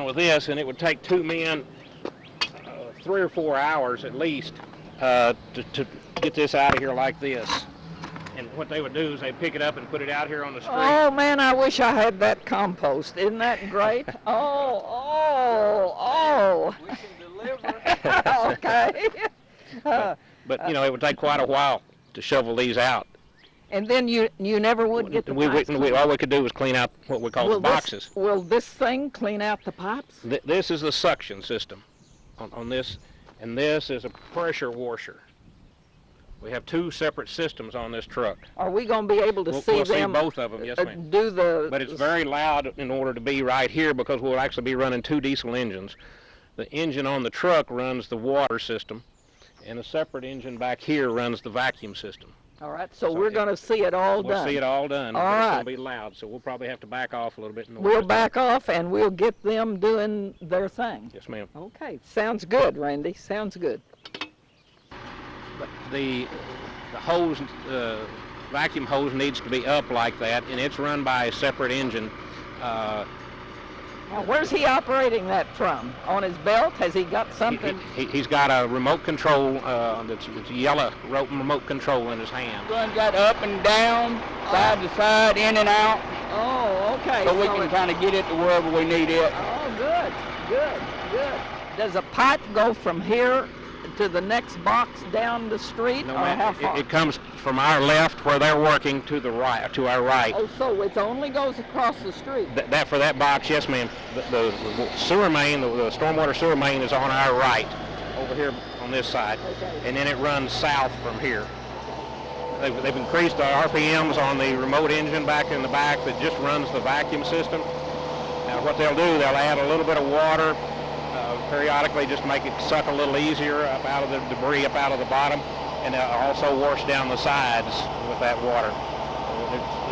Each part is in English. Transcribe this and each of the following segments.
around with this, and it would take two men 3 or 4 hours at least to get this out of here like this. And what they would do is they'd pick it up and put it out here on the street. Oh man, I wish I had that compost. Isn't that great? Oh. We can deliver. Okay. But you know, it would take quite a while to shovel these out. And then you never would get the pipes. All we could do was clean out what we call the boxes. Will this thing clean out the pipes? This is the suction system on this, and this is a pressure washer. We have two separate systems on this truck. Are we going to be able to see them? We'll see both of them, yes ma'am. But it's very loud in order to be right here because we'll actually be running two diesel engines. The engine on the truck runs the water system, and a separate engine back here runs the vacuum system. All right, so we're going to see it all done. We'll see it all done. All right. It's going to be loud, so we'll probably have to back off a little bit. We'll back off, and we'll get them doing their thing. Yes, ma'am. Okay, sounds good, Randy. Sounds good. But the hose, vacuum hose needs to be up like that, and it's run by a separate engine. Now, where's he operating that from? On his belt? Has he got something? He's got a remote control, that's yellow remote control in his hand. Runs that up and down, side to side, in and out. Oh, okay. So we can kind of get it to wherever we need it. Oh, good. Does a pipe go from here to the next box down the street? No, or how far? It comes from our left where they're working to the right, to our right. Oh, so it only goes across the street? That for that box, yes, ma'am. The sewer main, the stormwater sewer main is on our right, over here on this side, okay. And then it runs south from here. They've increased the RPMs on the remote engine back in the back that just runs the vacuum system. Now what they'll do, they'll add a little bit of water periodically, just make it suck a little easier up out of the debris up out of the bottom, and also wash down the sides with that water.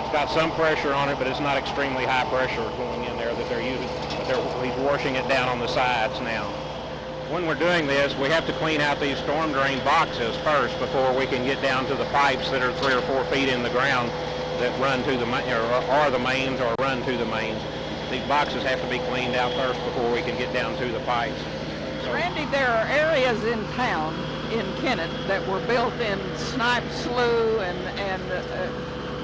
It's got some pressure on it, but it's not extremely high pressure going in there that they're using. But he's washing it down on the sides now. When we're doing this, we have to clean out these storm drain boxes first before we can get down to the pipes that are 3 or 4 feet in the ground that run to the or the mains or run to the mains. These boxes have to be cleaned out first before we can get down to the pipes. So, Randy, there are areas in town, in Kennett, that were built in Snipe Slough, and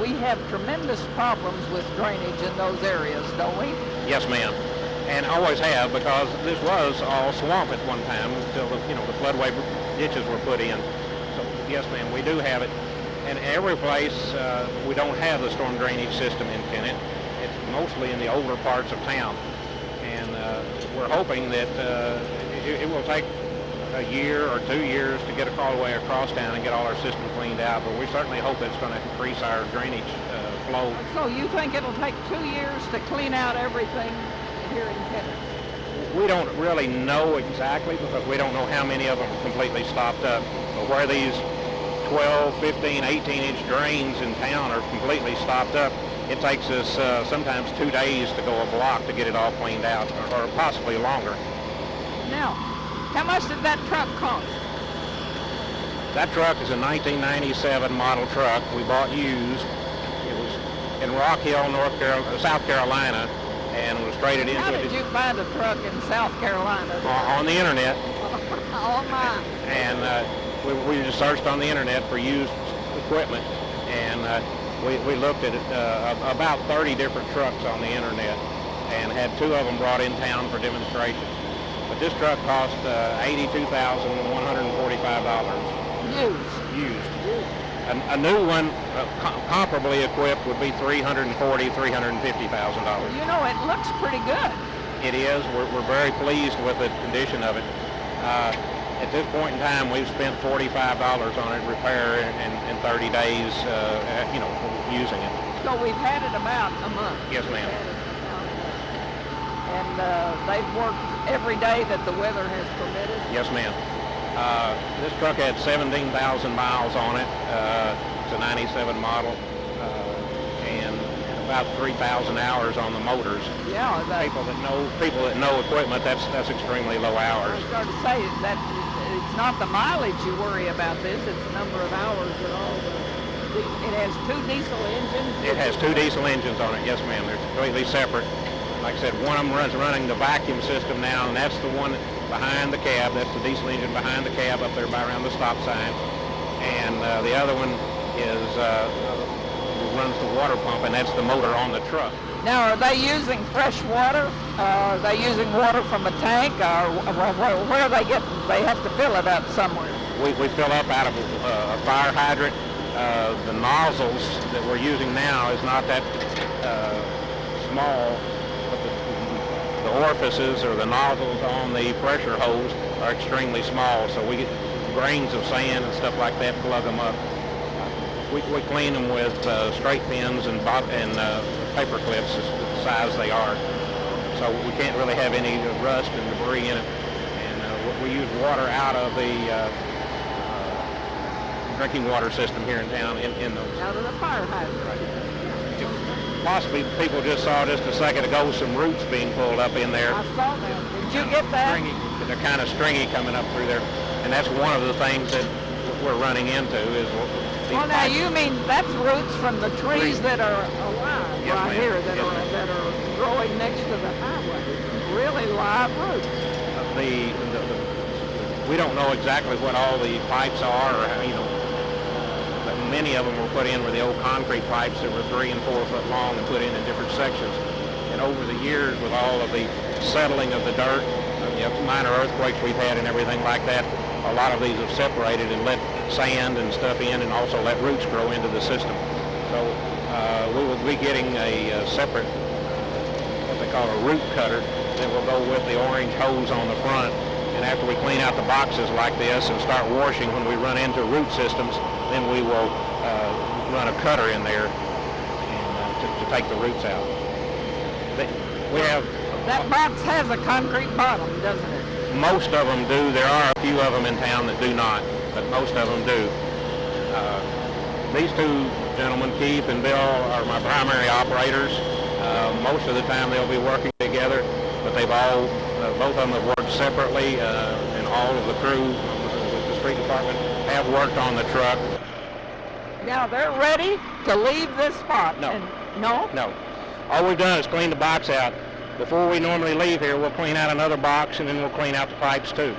we have tremendous problems with drainage in those areas, don't we? Yes, ma'am, and always have, because this was all swamp at one time until the floodway ditches were put in. So yes, ma'am, we do have it, and every place we don't have the storm drainage system in Kennett. It's mostly in the older parts of town, and we're hoping that it will take a year or 2 years to get all the way across town and get all our system cleaned out, but we certainly hope it's going to increase our drainage flow. So you think it'll take 2 years to clean out everything here in Kennett? We don't really know exactly, because we don't know how many of them are completely stopped up, but where these 12, 15, 18-inch drains in town are completely stopped up, it takes us sometimes 2 days to go a block to get it all cleaned out, or possibly longer. Now, how much did that truck cost? That truck is a 1997 model truck we bought used. It was in Rock Hill, South Carolina, and was traded into. How did you buy the truck in South Carolina? On the internet. Oh my! And we just searched on the internet for used equipment, and we looked at about 30 different trucks on the internet, and had 2 of them brought in town for demonstration. But this truck cost $82,145. Used. A new one, comparably equipped, would be $340,000, $350,000. You know, it looks pretty good. It is. We're very pleased with the condition of it. At this point in time, we've spent $45 on it, repair, and 30 days, using it. So we've had it about a month. Yes, ma'am. And they've worked every day that the weather has permitted? Yes, ma'am. This truck had 17,000 miles on it. It's a 97 model, and about 3,000 hours on the motors. Yeah. People that know equipment, that's extremely low hours. I was going to say that it's not the mileage you worry about this; it's the number of hours that all the. It has 2 diesel engines. It has 2 diesel engines on it. Yes, ma'am. They're completely separate. like I said, one of them running the vacuum system now, and that's the one behind the cab. That's the diesel engine behind the cab up there by around the stop sign. And the other one is runs the water pump, and that's the motor on the truck. Now, are they using fresh water? Are they using water from a tank, or where are they getting? They have to fill it up somewhere. We fill up out of a fire hydrant. The nozzles that we're using now is not that small, but the orifices or the nozzles on the pressure hose are extremely small, so we get grains of sand and stuff like that, plug them up. We clean them with straight pins and paper clips, the size they are. So we can't really have any rust and debris in it. And we use water out of the drinking water system here in town in those. Out of the fire hydrant. Right. Possibly people just saw just a second ago some roots being pulled up in there. I saw them. Did you get that? Stringy. They're kind of stringy coming up through there. And that's one of the things that we're running into is well, now you mean that's roots from the trees that are alive yes, right here that yes, are growing next to the highway. Really live roots. We don't know exactly what all the pipes are, or how, but many of them were put in with the old concrete pipes that were 3 and 4 foot long and put in different sections. And over the years, with all of the settling of the dirt, minor earthquakes we've had and everything like that, a lot of these have separated and let sand and stuff in, and also let roots grow into the system. So we will be getting a separate, what they call a root cutter, that will go with the orange hose on the front. And after we clean out the boxes like this and start washing when we run into root systems, then we will run a cutter in there and, to take the roots out. We have... That box has a concrete bottom, doesn't it? Most of them do. There are a few of them in town that do not, but most of them do. These two gentlemen, Keith and Bill, are my primary operators. Most of the time they'll be working together, but they've all, both of them have worked separately, and all of the crew with the street department have worked on the truck. Now they're ready to leave this spot? No. No? No. All we've done is clean the box out. Before we normally leave here, we'll clean out another box, and then we'll clean out the pipes too.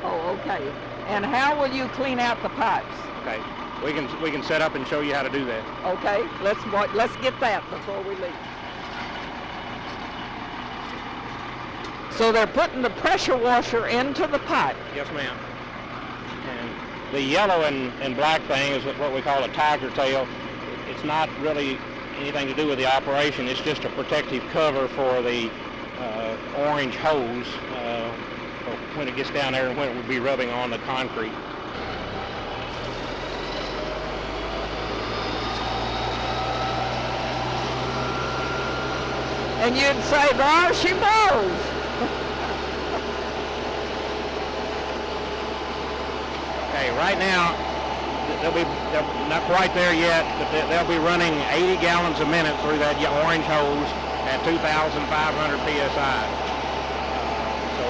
Oh, okay. And how will you clean out the pipes? Okay. We can set up and show you how to do that. Okay. Let's get that before we leave. So they're putting the pressure washer into the pipe. Yes, ma'am. And the yellow and black thing is what we call a tiger tail. It's not really anything to do with the operation. It's just a protective cover for the orange hose for when it gets down there and when it would be rubbing on the concrete. And you'd say, there she blows. Okay, right now, they're not quite there yet, but they'll be running 80 gallons a minute through that orange hose at 2,500 psi. So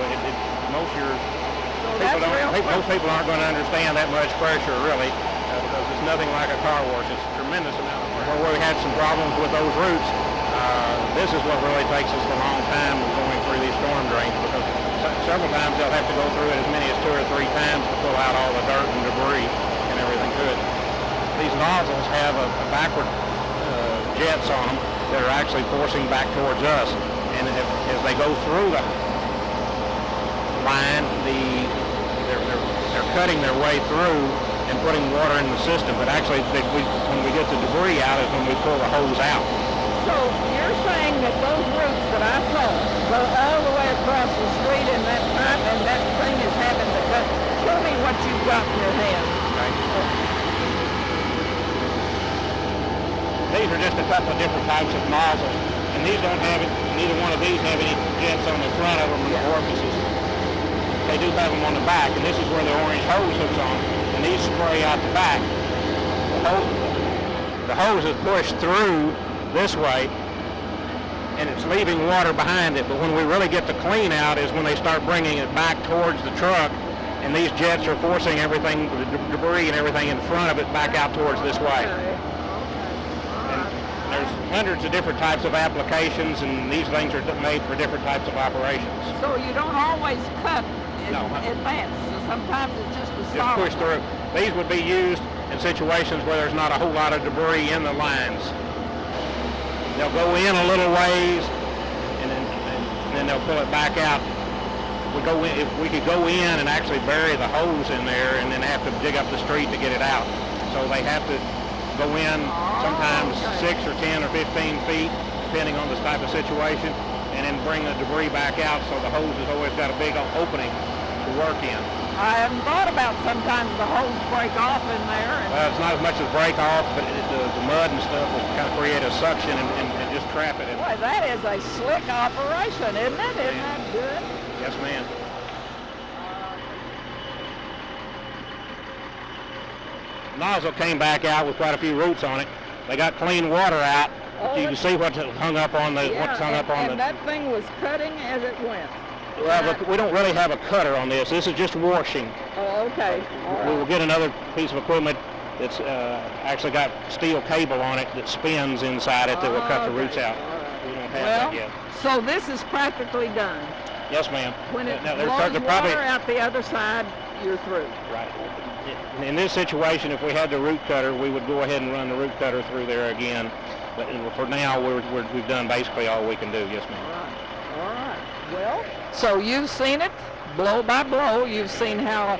most people aren't going to understand that much pressure really, because it's nothing like a car wash. It's a tremendous amount of pressure. Where we had some problems with those roots, this is what really takes us a long time going through these storm drains, because several times they'll have to go through it as many as 2 or 3 times to pull out all the dirt and debris and everything to it. These nozzles have a backward jets on them that are actually forcing back towards us, and as they go through the line, they're cutting their way through and putting water in the system. But actually, when we get the debris out is when we pull the hose out. So you're saying that those roots that I saw go all the way across the street in that pipe, and that thing is having to cut. Show me what you've got in your hand. Okay. These are just a couple of different types of nozzles, and these don't have it. Neither one of these have any jets on the front of them or the orifices. They do have them on the back, and this is where the orange hose hooks on, and these spray out the back. The hose is pushed through this way, and it's leaving water behind it, but when we really get the clean out is when they start bringing it back towards the truck, and these jets are forcing everything, the debris and everything in front of it back out towards this way. There's hundreds of different types of applications, and these things are made for different types of operations. So you don't always cut in No. advance. So sometimes it's just a Just solid. push through. These would be used in situations where there's not a whole lot of debris in the lines. They'll go in a little ways, and then they'll pull it back out. If we could go in and actually bury the hose in there and then have to dig up the street to get it out. So they have to go in sometimes 6 or 10 or 15 feet, depending on this type of situation, and then bring the debris back out, so the hose has always got a big opening to work in. I haven't thought about sometimes the hose break off in there. And Well, it's not as much as break off, but the mud and stuff will kind of create a suction and just trap it. boy, that is a slick operation, isn't it? Isn't that good? Yes, ma'am. Nozzle came back out with quite a few roots on it. They got clean water out. Oh, You can see what's hung up on the and that thing was cutting as it went. Well, but we don't really have a cutter on this. This is just washing. Oh, okay. All We will right. get another piece of equipment that's actually got steel cable on it that spins inside it that will cut the roots out. We don't have Well, that yet. so this is practically done. Yes, ma'am. When it Now, blows they're probably water out the other side, you're through. right. In this situation, if we had the root cutter, we would go ahead and run the root cutter through there again. But for now, we've done basically all we can do. Yes, ma'am. All right. Well, so you've seen it blow by blow. You've seen how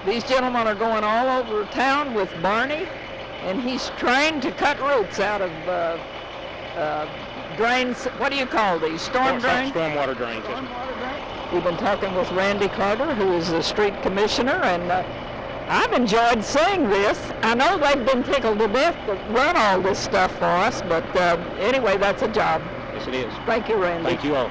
these gentlemen are going all over town with Barney, and he's trained to cut roots out of drains. What do you call these? Storm drains? Stormwater drains. Yes, ma'am. Stormwater drains. We've been talking with Randy Carter, who is the street commissioner, and I've enjoyed seeing this. I know they've been tickled to death to run all this stuff for us, but anyway, that's a job. Yes, it is. Thank you, Randy. Thank you all.